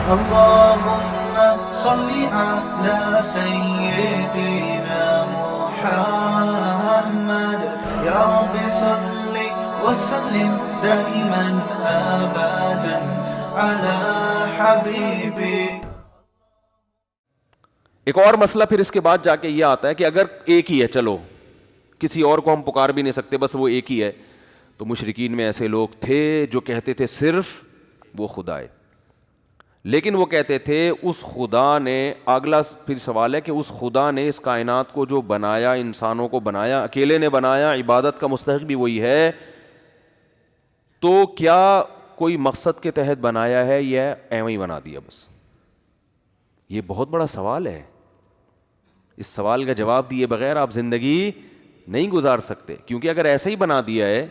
اللهم صل على سيدنا محمد يا رب صل وسلم دائما ابدا على حبيبي. ایک اور مسئلہ پھر اس کے بعد جا کے یہ آتا ہے کہ اگر ایک ہی ہے، چلو کسی اور کو ہم پکار بھی نہیں سکتے، بس وہ ایک ہی ہے، تو مشرکین میں ایسے لوگ تھے جو کہتے تھے صرف وہ خدا ہے، لیکن وہ کہتے تھے اس خدا نے، اگلا پھر سوال ہے کہ اس خدا نے اس کائنات کو جو بنایا، انسانوں کو بنایا، اکیلے نے بنایا، عبادت کا مستحق بھی وہی ہے، تو کیا کوئی مقصد کے تحت بنایا ہے یا ایویں ہی بنا دیا بس؟ یہ بہت بڑا سوال ہے. اس سوال کا جواب دیے بغیر آپ زندگی نہیں گزار سکتے، کیونکہ اگر ایسا ہی بنا دیا ہے،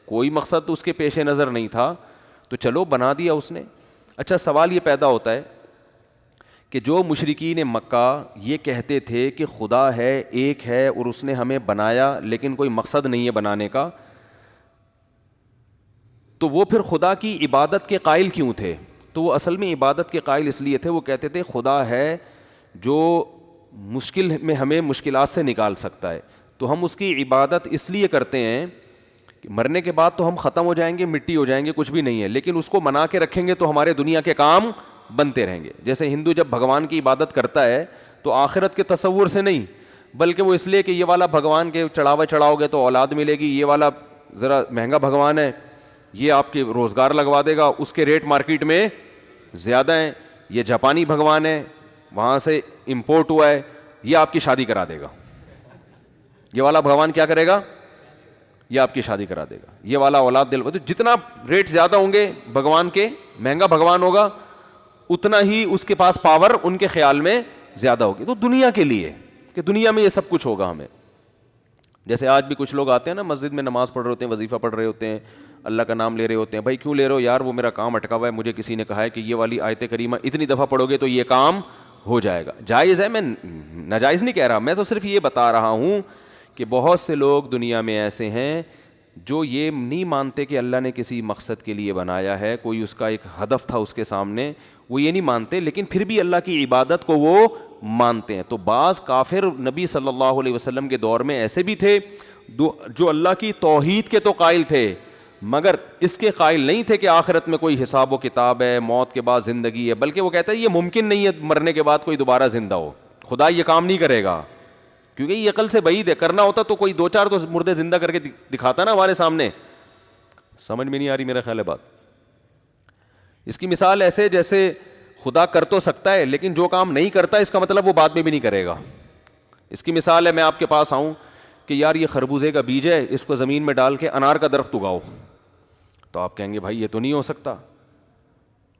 کوئی مقصد تو اس کے پیش نظر نہیں تھا، تو چلو بنا دیا اس نے. اچھا، سوال یہ پیدا ہوتا ہے کہ جو مشرکین مکہ یہ کہتے تھے کہ خدا ہے، ایک ہے، اور اس نے ہمیں بنایا لیکن کوئی مقصد نہیں ہے بنانے کا، تو وہ پھر خدا کی عبادت کے قائل کیوں تھے؟ تو وہ اصل میں عبادت کے قائل اس لیے تھے، وہ کہتے تھے خدا ہے جو مشکل میں ہمیں مشکلات سے نکال سکتا ہے، تو ہم اس کی عبادت اس لیے کرتے ہیں کہ مرنے کے بعد تو ہم ختم ہو جائیں گے، مٹی ہو جائیں گے، کچھ بھی نہیں ہے، لیکن اس کو منا کے رکھیں گے تو ہمارے دنیا کے کام بنتے رہیں گے. جیسے ہندو جب بھگوان کی عبادت کرتا ہے تو آخرت کے تصور سے نہیں، بلکہ وہ اس لیے کہ یہ والا بھگوان کے چڑھاوے چڑھاؤ گے تو اولاد ملے گی، یہ والا ذرا مہنگا بھگوان ہے، یہ آپ کے روزگار لگوا دے گا، اس کے ریٹ مارکیٹ میں زیادہ ہیں، یہ جاپانی بھگوان ہے، وہاں سے امپورٹ ہوا ہے، یہ آپ کی شادی کرا دے گا، یہ والا بھگوان کیا کرے گا؟ یہ آپ کی شادی کرا دے گا، یہ والا اولاد دل. جتنا ریٹ زیادہ ہوں گے بھگوان کے، مہنگا بھگوان ہوگا، اتنا ہی اس کے پاس پاور ان کے خیال میں زیادہ ہوگی. تو دنیا کے لیے کہ دنیا میں یہ سب کچھ ہوگا ہمیں. جیسے آج بھی کچھ لوگ آتے ہیں نا مسجد میں، نماز پڑھ رہے ہوتے ہیں، وظیفہ پڑھ رہے ہوتے ہیں، اللہ کا نام لے رہے ہوتے ہیں. بھائی کیوں لے رہے ہو یار؟ وہ میرا کام اٹکا ہوا ہے، مجھے کسی نے کہا ہے کہ یہ والی آیت کریمہ اتنی دفعہ پڑھو گے تو یہ کام ہو جائے گا. جائز ہے، میں ناجائز نہیں کہہ رہا، میں تو صرف یہ بتا رہا ہوں کہ بہت سے لوگ دنیا میں ایسے ہیں جو یہ نہیں مانتے کہ اللہ نے کسی مقصد کے لیے بنایا ہے، کوئی اس کا ایک ہدف تھا اس کے سامنے، وہ یہ نہیں مانتے، لیکن پھر بھی اللہ کی عبادت کو وہ مانتے ہیں. تو بعض کافر نبی صلی اللہ علیہ وسلم کے دور میں ایسے بھی تھے جو اللہ کی توحید کے تو قائل تھے، مگر اس کے قائل نہیں تھے کہ آخرت میں کوئی حساب و کتاب ہے، موت کے بعد زندگی ہے، بلکہ وہ کہتا ہے یہ ممکن نہیں ہے مرنے کے بعد کوئی دوبارہ زندہ ہو، خدا یہ کام نہیں کرے گا، کیونکہ یہ عقل سے بعید ہے. کرنا ہوتا تو کوئی دو چار تو مردے زندہ کر کے دکھاتا نا ہمارے سامنے. سمجھ میں نہیں آ رہی میرا خیال ہے بات. اس کی مثال ایسے جیسے خدا کر تو سکتا ہے لیکن جو کام نہیں کرتا اس کا مطلب وہ بعد میں بھی نہیں کرے گا. اس کی مثال ہے میں آپ کے پاس آؤں کہ یار یہ خربوزے کا بیج ہے، اس کو زمین میں ڈال کے انار کا درخت اگاؤ، تو آپ کہیں گے بھائی یہ تو نہیں ہو سکتا.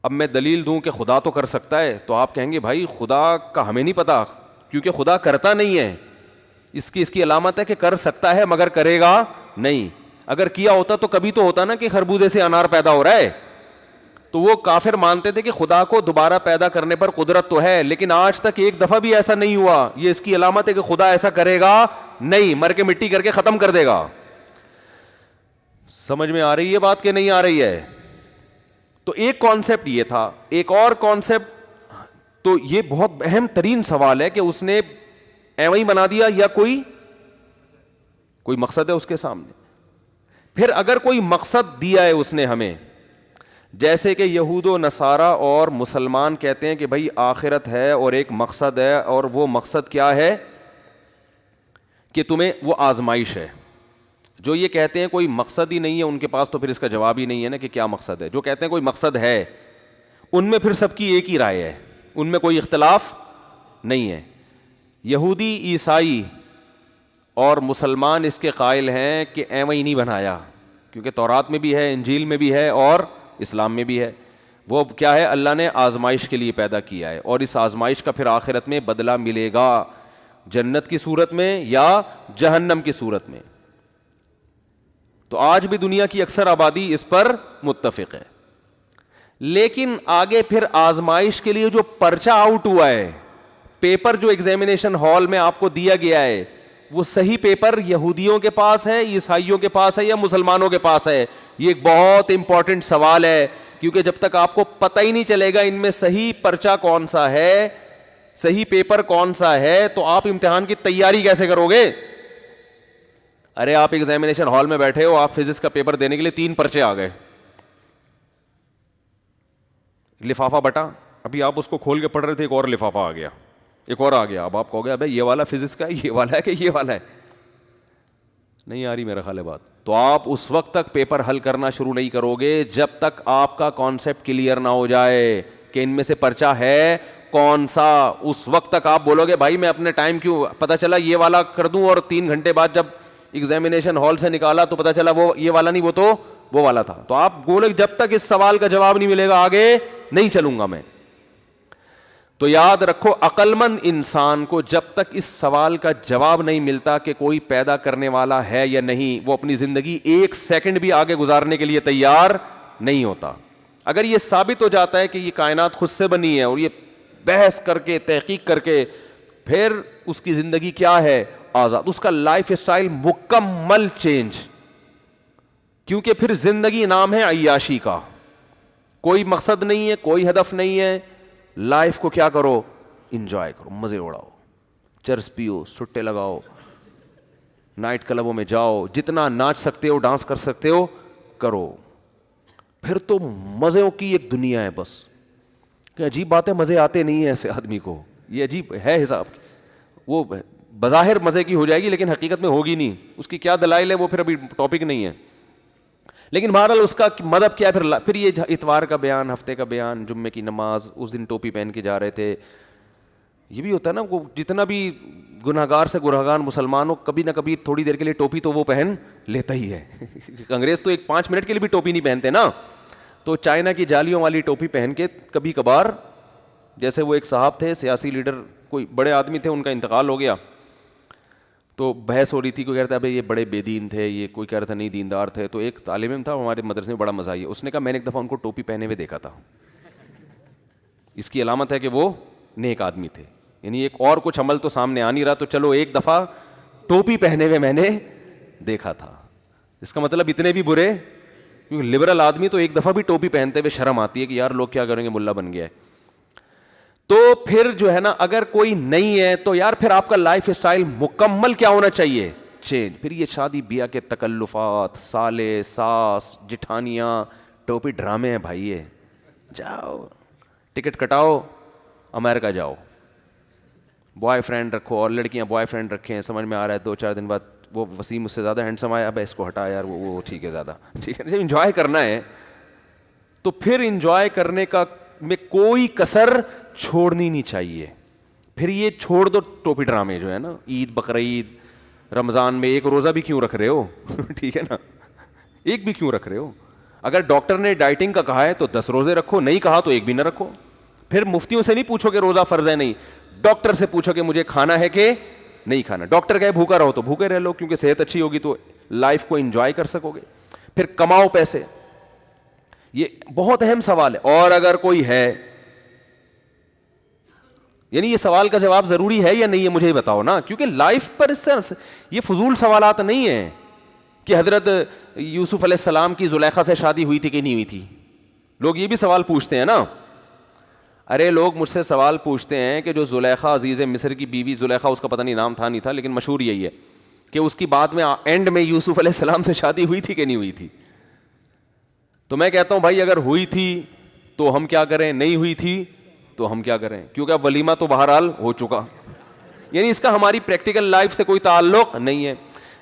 اب میں دلیل دوں کہ خدا تو کر سکتا ہے، تو آپ کہیں گے بھائی خدا کا ہمیں نہیں پتا، کیونکہ خدا کرتا نہیں ہے. اس کی علامت ہے کہ کر سکتا ہے مگر کرے گا نہیں. اگر کیا ہوتا تو کبھی تو ہوتا نا کہ خربوزے سے انار پیدا ہو رہا ہے. تو وہ کافر مانتے تھے کہ خدا کو دوبارہ پیدا کرنے پر قدرت تو ہے، لیکن آج تک ایک دفعہ بھی ایسا نہیں ہوا. یہ اس کی علامت ہے کہ خدا ایسا کرے گا نہیں، مر کے مٹی کر کے ختم کر دے گا. سمجھ میں آ رہی ہے بات کہ نہیں آ رہی ہے؟ تو ایک کانسیپٹ یہ تھا. ایک اور کانسیپٹ، تو یہ بہت اہم ترین سوال ہے کہ اس نے ایویں ہی بنا دیا یا کوئی مقصد ہے اس کے سامنے. پھر اگر کوئی مقصد دیا ہے اس نے ہمیں، جیسے کہ یہود و نصارہ اور مسلمان کہتے ہیں کہ بھائی آخرت ہے اور ایک مقصد ہے، اور وہ مقصد کیا ہے کہ تمہیں وہ آزمائش ہے. جو یہ کہتے ہیں کوئی مقصد ہی نہیں ہے ان کے پاس، تو پھر اس کا جواب ہی نہیں ہے نا کہ کیا مقصد ہے. جو کہتے ہیں کوئی مقصد ہے ان میں پھر سب کی ایک ہی رائے ہے، ان میں کوئی اختلاف نہیں ہے. یہودی، عیسائی اور مسلمان اس کے قائل ہیں کہ ایویں ہی نہیں بنایا، کیونکہ تورات میں بھی ہے، انجیل میں بھی ہے اور اسلام میں بھی ہے. وہ کیا ہے؟ اللہ نے آزمائش کے لیے پیدا کیا ہے، اور اس آزمائش کا پھر آخرت میں بدلہ ملے گا، جنت کی صورت میں یا جہنم کی صورت میں. تو آج بھی دنیا کی اکثر آبادی اس پر متفق ہے. لیکن آگے پھر آزمائش کے لیے جو پرچہ آؤٹ ہوا ہے، پیپر جو ایگزامینیشن ہال میں آپ کو دیا گیا ہے، وہ صحیح پیپر یہودیوں کے پاس ہے، عیسائیوں کے پاس ہے یا مسلمانوں کے پاس ہے؟ یہ ایک بہت امپورٹنٹ سوال ہے کہ کیونکہ جب تک آپ کو پتہ ہی نہیں چلے گا ان میں صحیح پرچہ کون سا ہے, صحیح پیپر کون سا ہے, تو آپ امتحان کی تیاری کیسے کرو گے؟ ارے آپ ایگزامینیشن ہال میں بیٹھے ہو, آپ فزکس کا پیپر دینے کے لیے 3 پرچے آ گئے, لفافہ بٹا, ابھی آپ اس کو کھول کے پڑھ رہے تھے, ایک اور لفافہ آ گیا, ایک اور آ گیا. اب آپ کہو گے ابے یہ والا فزکس کا ہے, یہ والا ہے کہ یہ والا ہے؟ نہیں آ رہی میرا خیال ہے بات. تو آپ اس وقت تک پیپر حل کرنا شروع نہیں کرو گے جب تک آپ کا کانسیپٹ کلیئر نہ ہو جائے کہ ان میں سے پرچہ ہے کون سا. اس وقت تک آپ بولو گے بھائی میں اپنے ٹائم کیوں, پتہ چلا یہ والا کر دوں, اور 3 گھنٹے بعد جب ایگزامینیشن ہال سے نکالا تو پتہ چلا وہ یہ والا نہیں, وہ تو وہ والا تھا. تو آپ بولو جب تک اس سوال کا جواب نہیں ملے گا آگے نہیں چلوں گا میں. تو یاد رکھو عقل مند انسان کو جب تک اس سوال کا جواب نہیں ملتا کہ کوئی پیدا کرنے والا ہے یا نہیں, وہ اپنی زندگی 1 سیکنڈ بھی آگے گزارنے کے لیے تیار نہیں ہوتا. اگر یہ ثابت ہو جاتا ہے کہ یہ کائنات خود سے بنی ہے اور یہ بحث کر کے تحقیق کر کے, پھر اس کی زندگی کیا ہے؟ آزاد. اس کا لائف اسٹائل مکمل چینج, کیونکہ پھر زندگی نام ہے عیاشی کا, کوئی مقصد نہیں ہے, کوئی ہدف نہیں ہے. لائف کو کیا کرو؟ انجوائے کرو, مزے اڑاؤ, چرس پیو, سٹے لگاؤ, نائٹ کلبوں میں جاؤ, جتنا ناچ سکتے ہو ڈانس کر سکتے ہو کرو. پھر تو مزوں کی ایک دنیا ہے بس. کہ عجیب بات ہے, مزے آتے نہیں ہیں ایسے آدمی کو, یہ عجیب ہے حساب. وہ بظاہر مزے کی ہو جائے گی لیکن حقیقت میں ہوگی نہیں. اس کی کیا دلائل ہے وہ پھر ابھی ٹاپک نہیں ہے, لیکن بہرحال اس کا مطلب کیا ہے. پھر یہ اتوار کا بیان, ہفتے کا بیان, جمعے کی نماز, اس دن ٹوپی پہن کے جا رہے تھے. یہ بھی ہوتا ہے نا, وہ جتنا بھی گنہگار سے گنہگار مسلمان ہو, کبھی نہ کبھی تھوڑی دیر کے لیے ٹوپی تو وہ پہن لیتا ہی ہے. انگریز تو 5 منٹ کے لیے بھی ٹوپی نہیں پہنتے نا, تو چائنا کی جالیوں والی ٹوپی پہن کے کبھی کبھار, جیسے وہ ایک صاحب تھے سیاسی لیڈر, کوئی بڑے آدمی تھے, ان کا انتقال ہو گیا, تو بحث ہو رہی تھی. کوئی کہتا ہے بھائی یہ بڑے بے دین تھے, یہ کوئی کہہ رہا تھا نہیں دیندار تھے. تو ایک طالب علم تھا ہمارے مدرسے میں, بڑا مزہ آئی, اس نے کہا میں نے ایک دفعہ ان کو ٹوپی پہنے ہوئے دیکھا تھا, اس کی علامت ہے کہ وہ نیک آدمی تھے. یعنی ایک اور کچھ عمل تو سامنے آ نہیں رہا, تو چلو ایک دفعہ ٹوپی پہنے ہوئے میں نے دیکھا تھا. اس کا مطلب اتنے بھی برے, کیونکہ لبرل آدمی تو ایک دفعہ بھی ٹوپی پہنتے ہوئے شرم آتی ہے کہ یار لوگ کیا کریں گے, ملا بن گیا ہے. تو پھر جو ہے نا, اگر کوئی نہیں ہے تو یار پھر آپ کا لائف اسٹائل مکمل کیا ہونا چاہیے؟ چینج. پھر یہ شادی بیاہ کے تکلفات, سالے, ساس, جٹھانیاں, ٹوپی ڈرامے ہیں بھائی. یہ جاؤ ٹکٹ کٹاؤ, امریکہ جاؤ, بوائے فرینڈ رکھو, اور لڑکیاں بوائے فرینڈ رکھیں, سمجھ میں آ رہا ہے 2-4 دن بعد وہ وسیم مجھ سے زیادہ ہینڈسم آیا, اب اس کو ہٹا یار, وہ ٹھیک ہے زیادہ ٹھیک ہے. انجوائے کرنا ہے تو پھر انجوائے کرنے کا میں کوئی کسر چھوڑنی نہیں چاہیے. پھر یہ چھوڑ دو ٹوپی ڈرامے جو ہے نا, عید, بقرعید, رمضان میں 1 روزہ بھی کیوں رکھ رہے ہو؟ ٹھیک ہے نا, 1 بھی کیوں رکھ رہے ہو؟ اگر ڈاکٹر نے ڈائٹنگ کا کہا ہے تو 10 روزے رکھو, نہیں کہا تو 1 بھی نہ رکھو. پھر مفتیوں سے نہیں پوچھو کہ روزہ فرض ہے, نہیں, ڈاکٹر سے پوچھو کہ مجھے کھانا ہے کہ نہیں کھانا. ڈاکٹر کہے بھوکا رہو تو بھوکے رہ لو, کیونکہ صحت اچھی ہوگی تو لائف کو انجوائے کر سکو گے. پھر کماؤ پیسے, یہ بہت اہم سوال ہے. اور اگر کوئی ہے, یعنی یہ سوال کا جواب ضروری ہے یا نہیں ہے مجھے ہی بتاؤ نا, کیونکہ لائف پر اس طرح سے یہ فضول سوالات نہیں ہیں کہ حضرت یوسف علیہ السلام کی زلیخا سے شادی ہوئی تھی کہ نہیں ہوئی تھی. لوگ یہ بھی سوال پوچھتے ہیں نا. ارے لوگ مجھ سے سوال پوچھتے ہیں کہ جو زلیخا عزیز مصر کی بیوی, زلیخا اس کا پتہ نہیں نام تھا نہیں تھا, لیکن مشہور یہی ہے کہ اس کی بعد میں اینڈ میں یوسف علیہ السلام سے شادی ہوئی تھی کہ نہیں ہوئی تھی. تو میں کہتا ہوں بھائی اگر ہوئی تھی تو ہم کیا کریں, نہیں ہوئی تھی تو ہم کیا کریں, کیونکہ اب ولیمہ تو بہرحال ہو چکا. یعنی اس کا ہماری پریکٹیکل لائف سے کوئی تعلق نہیں ہے.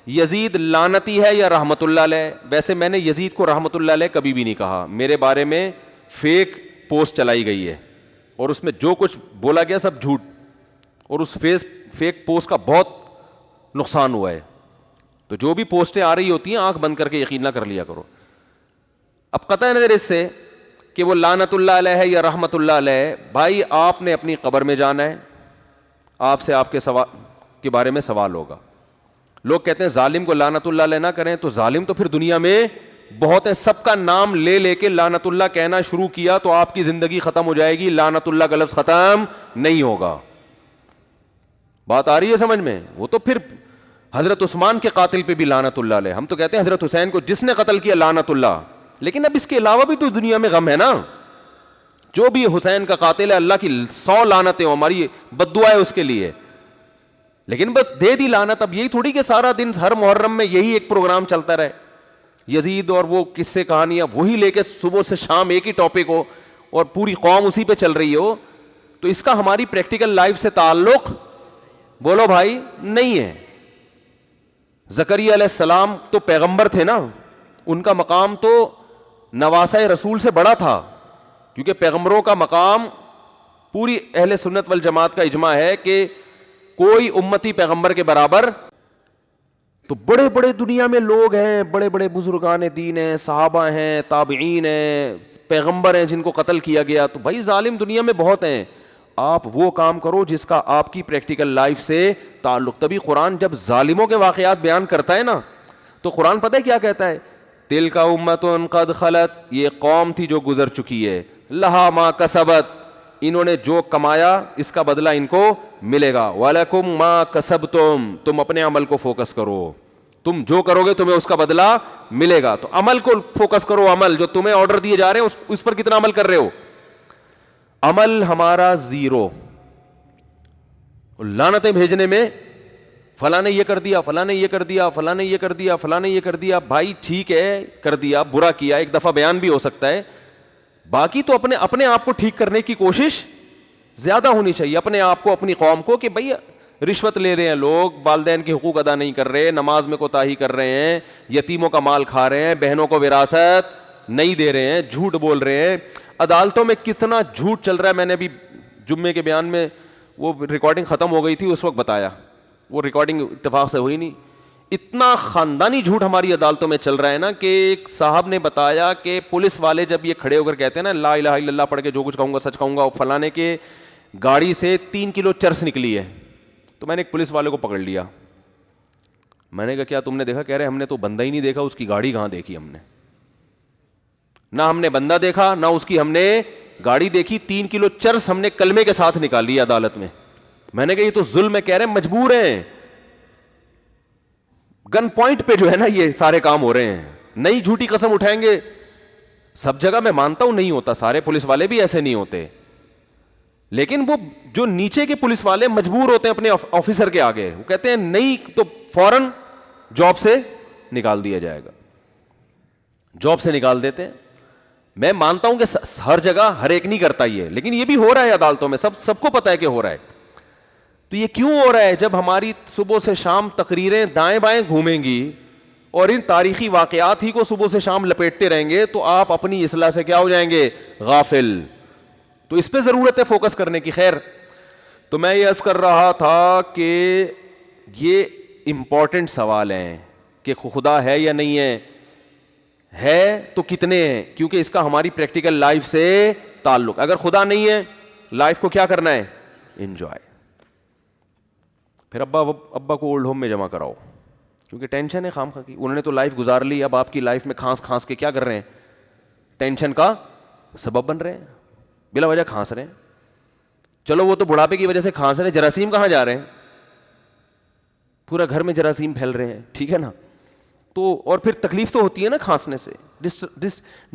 یزید لعنتی ہے یا رحمت اللہ علیہ؟ ویسے میں نے یزید کو رحمت اللہ علیہ کبھی بھی نہیں کہا. میرے بارے میں فیک پوسٹ چلائی گئی ہے اور اس میں جو کچھ بولا گیا سب جھوٹ, اور اس فیک پوسٹ کا بہت نقصان ہوا ہے. تو جو بھی پوسٹیں آ رہی ہوتی ہیں آنکھ بند کر کے یقین نہ کر لیا کرو. اب قطع نظر اس سے کہ وہ لعنت اللہ علیہ ہے یا رحمت اللہ علیہ, بھائی آپ نے اپنی قبر میں جانا ہے, آپ سے آپ کے بارے میں سوال ہوگا. لوگ کہتے ہیں ظالم کو لعنت اللہ علیہ نہ کریں, تو ظالم تو پھر دنیا میں بہت ہے. سب کا نام لے لے کے لعنت اللہ کہنا شروع کیا تو آپ کی زندگی ختم ہو جائے گی, لعنت اللہ کا لفظ ختم نہیں ہوگا. بات آ رہی ہے سمجھ میں؟ وہ تو پھر حضرت عثمان کے قاتل پہ بھی لعنت اللہ علیہ. ہم تو کہتے ہیں حضرت حسین کو جس نے قتل کیا لعنت اللہ, لیکن اب اس کے علاوہ بھی تو دنیا میں غم ہے نا. جو بھی حسین کا قاتل ہے اللہ کی 100 لعنتیں ہماری بد دعا ہے اس کے لیے, لیکن بس دے دی لعنت. اب یہی تھوڑی کہ سارا دن ہر محرم میں یہی ایک پروگرام چلتا رہے, یزید اور وہ قصے کہانیاں وہی لے کے صبح سے شام ایک ہی ٹاپک ہو اور پوری قوم اسی پہ چل رہی ہو. تو اس کا ہماری پریکٹیکل لائف سے تعلق بولو بھائی نہیں ہے. زکریا علیہ السلام تو پیغمبر تھے نا, ان کا مقام تو نواسہ رسول سے بڑا تھا, کیونکہ پیغمبروں کا مقام پوری اہل سنت والجماعت کا اجماع ہے کہ کوئی امتی پیغمبر کے برابر. تو بڑے بڑے دنیا میں لوگ ہیں, بڑے بڑے بزرگان دین ہیں, صحابہ ہیں, تابعین ہیں, پیغمبر ہیں جن کو قتل کیا گیا. تو بھائی ظالم دنیا میں بہت ہیں, آپ وہ کام کرو جس کا آپ کی پریکٹیکل لائف سے تعلق. تبھی قرآن جب ظالموں کے واقعات بیان کرتا ہے نا, تو قرآن پتہ ہے کیا کہتا ہے؟ تلک امۃ قد خلت, یہ قوم تھی جو گزر چکی ہے, لہا ما کسبت, انہوں نے جو کمایا اس کا بدلہ ان کو ملے گا, وَلَكُمْ مَا كَسَبْتُمْ, تم اپنے عمل کو فوکس کرو, تم جو کرو گے تمہیں اس کا بدلہ ملے گا. تو عمل کو فوکس کرو, عمل جو تمہیں آرڈر دیے جا رہے ہیں اس پر کتنا عمل کر رہے ہو. عمل ہمارا زیرو, لعنتیں بھیجنے میں فلاں نے یہ کر دیا, فلاں نے یہ کر دیا, فلاں نے یہ کر دیا, فلاں نے یہ کر دیا. بھائی ٹھیک ہے کر دیا, برا کیا, ایک دفعہ بیان بھی ہو سکتا ہے, باقی تو اپنے آپ کو ٹھیک کرنے کی کوشش زیادہ ہونی چاہیے, اپنے آپ کو, اپنی قوم کو, کہ بھائی رشوت لے رہے ہیں لوگ, والدین کے حقوق ادا نہیں کر رہے, نماز میں کوتاہی کر رہے ہیں, یتیموں کا مال کھا رہے ہیں, بہنوں کو وراثت نہیں دے رہے ہیں, جھوٹ بول رہے ہیں. عدالتوں میں کتنا جھوٹ چل رہا ہے, میں نے ابھی جمعے کے بیان میں وہ ریکارڈنگ ختم ہو گئی تھی اس وقت بتایا, وہ ریکارڈنگ اتفاق سے ہوئی نہیں. اتنا خاندانی جھوٹ ہماری عدالتوں میں چل رہا ہے نا, کہ ایک صاحب نے بتایا کہ پولیس والے جب یہ کھڑے ہو کر کہتے ہیں نا لا الہ الا اللہ پڑھ کے جو کچھ کہوں گا سچ کہوں گا, فلانے کے گاڑی سے 3 کلو چرس نکلی ہے. تو میں نے ایک پولیس والے کو پکڑ لیا, میں نے کہا کیا تم نے دیکھا؟ کہہ رہے ہم نے تو بندہ ہی نہیں دیکھا, اس کی گاڑی کہاں دیکھی ہم نے, نہ ہم نے بندہ دیکھا نہ اس کی ہم نے گاڑی دیکھی, 3 کلو چرس ہم نے کلمے کے ساتھ نکال لیا عدالت میں. میں نے کہا یہ تو ظلم ہے. کہہ رہے ہیں مجبور ہیں, گن پوائنٹ پہ جو ہے نا یہ سارے کام ہو رہے ہیں, نئی جھوٹی قسم اٹھائیں گے. سب جگہ میں مانتا ہوں نہیں ہوتا, سارے پولیس والے بھی ایسے نہیں ہوتے, لیکن وہ جو نیچے کے پولیس والے مجبور ہوتے ہیں اپنے آفیسر کے آگے, وہ کہتے ہیں نہیں تو فوراً جاب سے نکال دیا جائے گا, جاب سے نکال دیتے ہیں. میں مانتا ہوں کہ ہر جگہ ہر ایک نہیں کرتا یہ, لیکن یہ بھی ہو رہا ہے عدالتوں میں, سب کو پتا ہے کہ ہو رہا ہے. تو یہ کیوں ہو رہا ہے؟ جب ہماری صبح سے شام تقریریں دائیں بائیں گھومیں گی اور ان تاریخی واقعات ہی کو صبح سے شام لپیٹتے رہیں گے, تو آپ اپنی اصلاح سے کیا ہو جائیں گے؟ غافل. تو اس پہ ضرورت ہے فوکس کرنے کی. خیر, تو میں یہ عرض کر رہا تھا کہ یہ امپورٹنٹ سوال ہیں کہ خدا ہے یا نہیں ہے تو کتنے ہیں, کیونکہ اس کا ہماری پریکٹیکل لائف سے تعلق. اگر خدا نہیں ہے, لائف کو کیا کرنا ہے؟ انجوائے. پھر ابا کو اولڈ ہوم میں جمع کراؤ, کیونکہ ٹینشن ہے خام خواہ کی, انہوں نے تو لائف گزار لی, اب آپ کی لائف میں کھانس کے کیا کر رہے ہیں؟ ٹینشن کا سبب بن رہے ہیں, بلا وجہ کھانس رہے ہیں. چلو وہ تو بڑھاپے کی وجہ سے کھانس رہے ہیں, جراثیم کہاں جا رہے ہیں؟ پورا گھر میں جراثیم پھیل رہے ہیں, ٹھیک ہے نا. تو اور پھر تکلیف تو ہوتی ہے نا کھانسنے سے,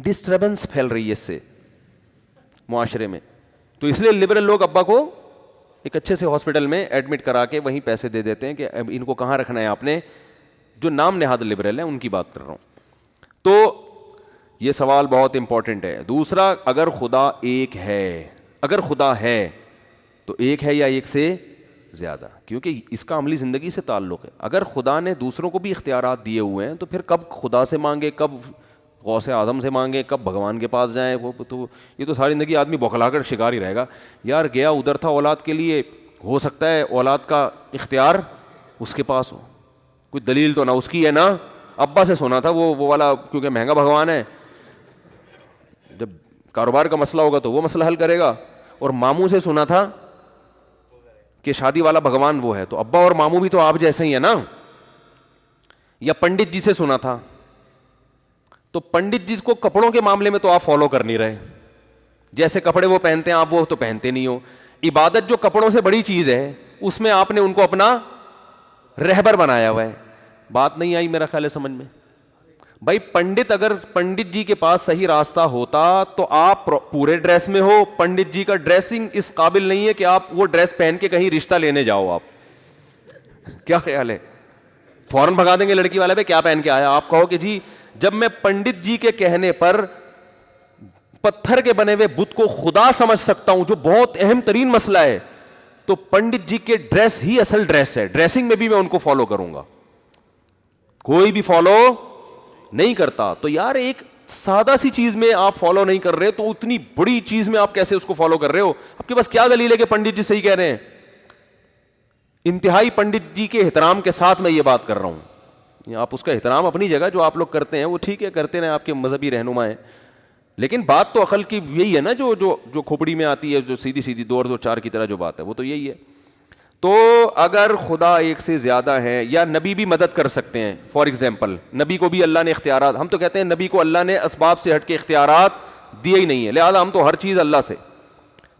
ڈسٹربنس پھیل رہی ہے اس سے معاشرے میں. تو اس لیے لبرل لوگ ابا کو ایک اچھے سے ہاسپٹل میں ایڈمٹ کرا کے وہیں پیسے دے دیتے ہیں کہ اب ان کو کہاں رکھنا ہے آپ نے. جو نام نہاد لبرل ہیں ان کی بات کر رہا ہوں. تو یہ سوال بہت امپورٹنٹ ہے. دوسرا, اگر خدا ایک ہے, اگر خدا ہے تو ایک ہے یا ایک سے زیادہ, کیونکہ اس کا عملی زندگی سے تعلق ہے. اگر خدا نے دوسروں کو بھی اختیارات دیے ہوئے ہیں تو پھر کب خدا سے مانگے, کب غوث اعظم سے مانگے, کب بھگوان کے پاس جائیں, وہ تو یہ تو ساری زندگی آدمی بوکھلا کر شکار ہی رہے گا. یار گیا ادھر تھا اولاد کے لیے, ہو سکتا ہے اولاد کا اختیار اس کے پاس ہو, کوئی دلیل تو نہ اس کی ہے نا. ابا سے سنا تھا وہ والا, کیونکہ مہنگا بھگوان ہے, جب کاروبار کا مسئلہ ہوگا تو وہ مسئلہ حل کرے گا. اور ماموں سے سنا تھا کہ شادی والا بھگوان وہ ہے, تو ابا اور ماموں بھی تو آپ جیسے ہی ہیں نا. یا پنڈت جی سے سنا تھا, تو پنڈت جی کو کپڑوں کے معاملے میں تو آپ فالو کر نہیں رہے, جیسے کپڑے وہ پہنتے ہیں آپ وہ تو پہنتے نہیں ہو. عبادت جو کپڑوں سے بڑی چیز ہے اس میں آپ نے ان کو اپنا رہبر بنایا ہوا ہے. بات نہیں آئی میرا خیال ہے سمجھ میں. بھائی اگر پنڈت جی کے پاس صحیح راستہ ہوتا تو آپ پورے ڈریس میں ہو, پنڈت جی کا ڈریسنگ اس قابل نہیں ہے کہ آپ وہ ڈریس پہن کے کہیں رشتہ لینے جاؤ. آپ کیا خیال ہے؟ فوراً بھگا دیں گے لڑکی والے پہ, کیا پہن کے آیا. آپ کہو کہ جی جب میں پنڈت جی کے کہنے پر پتھر کے بنے ہوئے بت کو خدا سمجھ سکتا ہوں, جو بہت اہم ترین مسئلہ ہے, تو پنڈت جی کے ڈریس ہی اصل ڈریس ہے. ڈریسنگ میں بھی میں ان کو فالو کروں گا, کوئی بھی فالو نہیں کرتا. تو یار ایک سادہ سی چیز میں آپ فالو نہیں کر رہے تو اتنی بڑی چیز میں آپ کیسے اس کو فالو کر رہے ہو؟ آپ کے پاس کیا دلیل ہے کہ پنڈت جی صحیح کہہ رہے ہیں؟ انتہائی پنڈت جی کے احترام کے ساتھ میں یہ بات کر رہا ہوں. آپ اس کا احترام اپنی جگہ جو آپ لوگ کرتے ہیں وہ ٹھیک ہے, کرتے رہیں, آپ کے مذہبی رہنما ہیں, لیکن بات تو عقل کی یہی ہے نا, جو کھوپڑی میں آتی ہے, جو سیدھی سیدھی 2 اور 2 4 کی طرح جو بات ہے وہ تو یہی ہے. تو اگر خدا ایک سے زیادہ ہے, یا نبی بھی مدد کر سکتے ہیں. فار ایگزامپل نبی کو بھی اللہ نے اختیارات, ہم تو کہتے ہیں نبی کو اللہ نے اسباب سے ہٹ کے اختیارات دیے ہی نہیں ہے, لہٰذا ہم تو ہر چیز اللہ سے.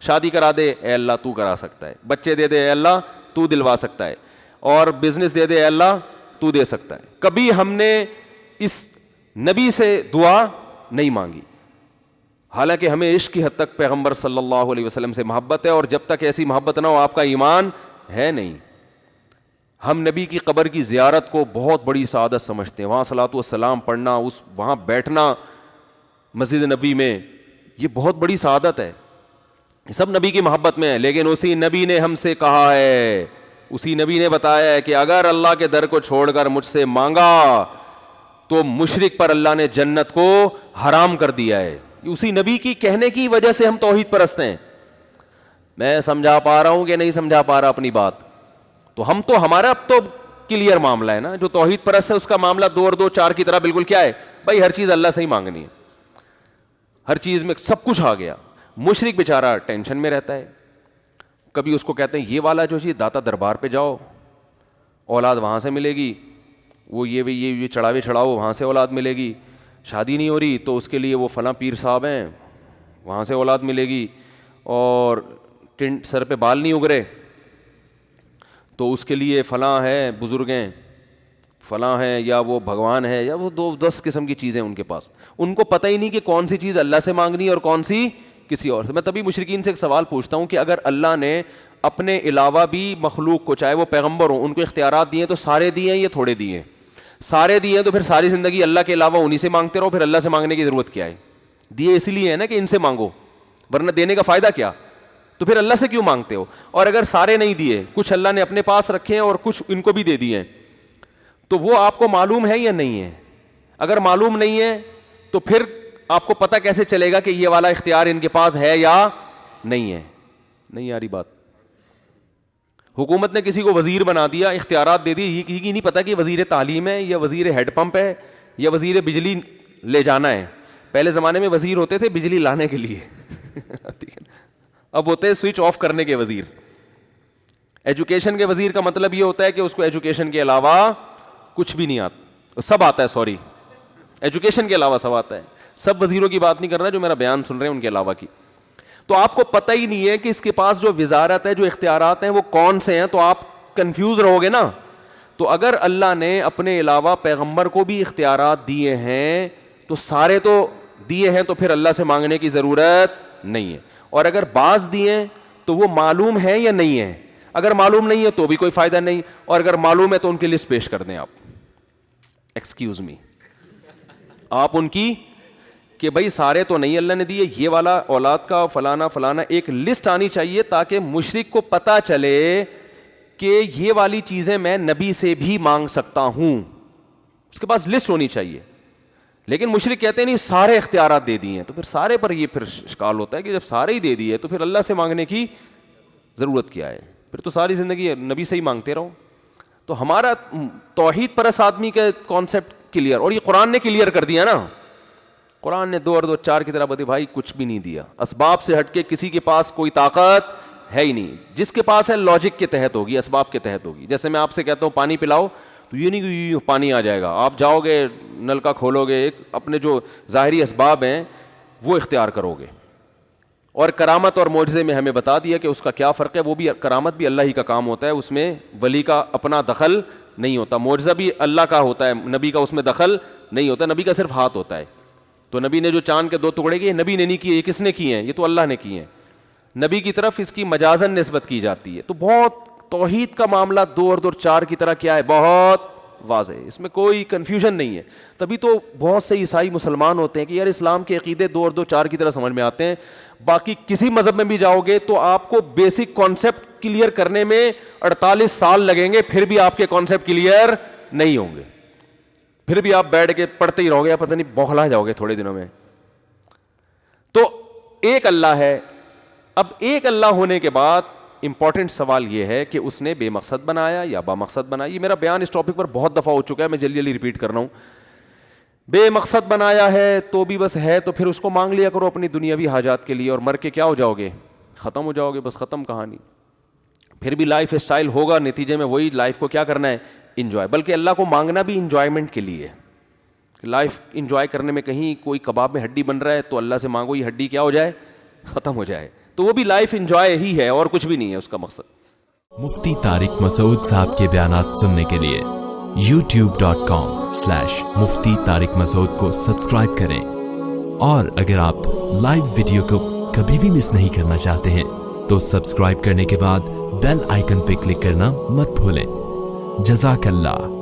شادی کرا دے, اے اللہ تو کرا سکتا ہے. بچے دے دے, اے اللہ تو دلوا سکتا ہے. اور بزنس دے دے, اے اللہ تو دے سکتا ہے. کبھی ہم نے اس نبی سے دعا نہیں مانگی, حالانکہ ہمیں عشق کی حد تک پیغمبر صلی اللہ علیہ وسلم سے محبت ہے, اور جب تک ایسی محبت نہ ہو آپ کا ایمان ہے نہیں. ہم نبی کی قبر کی زیارت کو بہت بڑی سعادت سمجھتے ہیں, وہاں صلاۃ والسلام پڑھنا, وہاں بیٹھنا مسجد نبی میں, یہ بہت بڑی سعادت ہے. سب نبی کی محبت میں ہے, لیکن اسی نبی نے ہم سے کہا ہے, اسی نبی نے بتایا ہے کہ اگر اللہ کے در کو چھوڑ کر مجھ سے مانگا تو مشرک پر اللہ نے جنت کو حرام کر دیا ہے. اسی نبی کی کہنے کی وجہ سے ہم توحید پرست ہیں. میں سمجھا پا رہا ہوں کہ نہیں سمجھا پا رہا اپنی بات؟ تو ہم تو, ہمارا اب تو کلیئر معاملہ ہے نا. جو توحید پرست ہے اس کا معاملہ 2 اور 2 4 کی طرح بالکل کیا ہے بھائی, ہر چیز اللہ سے ہی مانگنی ہے, ہر چیز میں سب کچھ آ گیا. مشرک بیچارہ ٹینشن میں رہتا ہے. کبھی اس کو کہتے ہیں یہ والا جو چیز داتا دربار پہ جاؤ, اولاد وہاں سے ملے گی, وہ یہ چڑھاوے چڑھاؤ, وہاں سے اولاد ملے گی. شادی نہیں ہو رہی تو اس کے لیے وہ فلاں پیر صاحب ہیں, وہاں سے اولاد ملے گی. اور سر پہ بال نہیں اگرے تو اس کے لیے فلاں ہے, بزرگ ہیں, فلاں ہیں, یا وہ بھگوان ہے, یا وہ 10 قسم کی چیزیں ان کے پاس. ان کو پتہ ہی نہیں کہ کون سی چیز اللہ سے مانگنی ہے اور کون سی کسی اور سے. میں تبھی مشرکین سے ایک سوال پوچھتا ہوں کہ اگر اللہ نے اپنے علاوہ بھی مخلوق کو, چاہے وہ پیغمبر ہوں, ان کو اختیارات دیے تو سارے دیے ہیں یا تھوڑے دیے ہیں؟ سارے دیے ہیں, تو پھر ساری زندگی اللہ کے علاوہ انہی سے مانگتے رہو, پھر اللہ سے مانگنے کی ضرورت کیا ہے؟ دیے اس لیے ہے نا کہ ان سے مانگو, ورنہ دینے کا فائدہ کیا؟ تو پھر اللہ سے کیوں مانگتے ہو؟ اور اگر سارے نہیں دیے, کچھ اللہ نے اپنے پاس رکھے ہیں اور کچھ ان کو بھی دے دیے ہیں, تو وہ آپ کو معلوم ہے یا نہیں ہے؟ اگر معلوم نہیں ہے تو پھر آپ کو پتہ کیسے چلے گا کہ یہ والا اختیار ان کے پاس ہے یا نہیں ہے؟ نہیں آ رہی بات. حکومت نے کسی کو وزیر بنا دیا, اختیارات دے دی, یہ نہیں پتا کہ وزیر تعلیم ہے یا وزیر ہیڈ پمپ ہے یا وزیر بجلی لے جانا ہے. پہلے زمانے میں وزیر ہوتے تھے بجلی لانے کے لیے اب ہوتے ہیں سوئچ آف کرنے کے وزیر. ایجوکیشن کے وزیر کا مطلب یہ ہوتا ہے کہ اس کو ایجوکیشن کے علاوہ کچھ بھی نہیں آتا, سب آتا ہے, سوری, ایجوکیشن کے علاوہ سب آتا ہے. سب وزیروں کی بات نہیں کر رہا جو میرا بیان سن رہے ہیں ان کے علاوہ کی. تو آپ کو پتہ ہی نہیں ہے کہ اس کے پاس جو وزارت ہے, جو اختیارات ہیں وہ کون سے ہیں, تو آپ کنفیوز رہو گے نا. تو اگر اللہ نے اپنے علاوہ پیغمبر کو بھی اختیارات دیے ہیں تو سارے تو دیے ہیں, تو پھر اللہ سے مانگنے کی ضرورت نہیں ہے. اور اگر بعض دیے تو وہ معلوم ہے یا نہیں ہے؟ اگر معلوم نہیں ہے تو بھی کوئی فائدہ نہیں, اور اگر معلوم ہے تو ان کی لسٹ پیش کر دیں آپ, ایکسکیوز می, آپ ان کی, کہ بھائی سارے تو نہیں اللہ نے دیے, یہ والا اولاد کا فلانا فلانا, ایک لسٹ آنی چاہیے تاکہ مشرک کو پتہ چلے کہ یہ والی چیزیں میں نبی سے بھی مانگ سکتا ہوں. اس کے پاس لسٹ ہونی چاہیے. لیکن مشرک کہتے ہیں نہیں سارے اختیارات دے دیے ہیں, تو پھر سارے پر یہ پھر اشکال ہوتا ہے کہ جب سارے ہی دے دیے تو پھر اللہ سے مانگنے کی ضرورت کیا ہے؟ پھر تو ساری زندگی نبی سے ہی مانگتے رہو. تو ہمارا توحید پرست آدمی کا کانسیپٹ کلیئر, اور یہ قرآن نے کلیئر کر دیا نا. قرآن نے 2 اور 2 4 کی طرح بتا بھائی کچھ بھی نہیں دیا. اسباب سے ہٹ کے کسی کے پاس کوئی طاقت ہے ہی نہیں. جس کے پاس ہے لاجک کے تحت ہوگی, اسباب کے تحت ہوگی. جیسے میں آپ سے کہتا ہوں پانی پلاؤ, تو یہ نہیں کہ پانی آ جائے گا, آپ جاؤ گے نل کا کھولو گے, ایک اپنے جو ظاہری اسباب ہیں وہ اختیار کرو گے. اور کرامت اور معجزے میں ہمیں بتا دیا کہ اس کا کیا فرق ہے. وہ بھی کرامت بھی اللہ ہی کا کام ہوتا ہے, اس میں ولی کا اپنا دخل نہیں ہوتا. معجزہ بھی اللہ کا ہوتا ہے, نبی کا اس میں دخل نہیں ہوتا. نبی کا صرف ہاتھ ہوتا ہے. تو نبی نے جو چاند کے 2 ٹکڑے کیے, نبی نے نہیں کیے, یہ کس نے کیے ہیں؟ یہ تو اللہ نے کیے ہیں. نبی کی طرف اس کی مجازن نسبت کی جاتی ہے. تو بہت توحید کا معاملہ 2 اور 2 4 کی طرح کیا ہے, بہت واضح ہے, اس میں کوئی کنفیوژن نہیں ہے. تبھی تو بہت سے عیسائی مسلمان ہوتے ہیں کہ یار اسلام کے عقیدے 2 اور 2 4 کی طرح سمجھ میں آتے ہیں. باقی کسی مذہب میں بھی جاؤ گے تو آپ کو بیسک کانسیپٹ کلیئر کرنے میں 48 سال لگیں گے, پھر بھی آپ کے کانسیپٹ کلیئر نہیں ہوں گے. پھر بھی آپ بیٹھ کے پڑھتے ہی رہو گے, پتہ نہیں بوکھلا جاؤ گے تھوڑے دنوں میں. تو ایک اللہ ہے. اب ایک اللہ ہونے کے بعد امپورٹنٹ سوال یہ ہے کہ اس نے بے مقصد بنایا یا با مقصد بنایا. یہ میرا بیان اس ٹاپک پر بہت دفعہ ہو چکا ہے, میں جلدی جلدی ریپیٹ کر رہا ہوں. بے مقصد بنایا ہے تو بھی بس ہے, تو پھر اس کو مانگ لیا کرو اپنی دنیاوی حاجات کے لیے, اور مر کے کیا ہو جاؤ گے, ختم ہو جاؤ گے, بس ختم کہانی. پھر بھی لائف اسٹائل ہوگا, نتیجے میں وہی لائف کو کیا کرنا ہے, انجوائے. بلکہ اللہ کو مانگنا بھی انجوائمنٹ کے لیے. لائف انجوائے کرنے میں کہیں کوئی کباب میں ہڈی بن رہا ہے تو اللہ سے مانگو یہ ہڈی کیا ہو جائے, ختم ہو جائے. تو وہ بھی لائف انجوائے ہی ہے اور کچھ بھی نہیں ہے اس کا مقصد. مفتی طارق مسعود صاحب کے بیانات سننے کے لیے youtube.com/مفتی طارق مسعود کو سبسکرائب کریں. اور اگر آپ لائیو ویڈیو کو کبھی بھی مس نہیں کرنا چاہتے ہیں تو سبسکرائب کرنے کے بعد بیل آئیکن پہ کلک کرنا مت بھولیں. جزاک اللہ.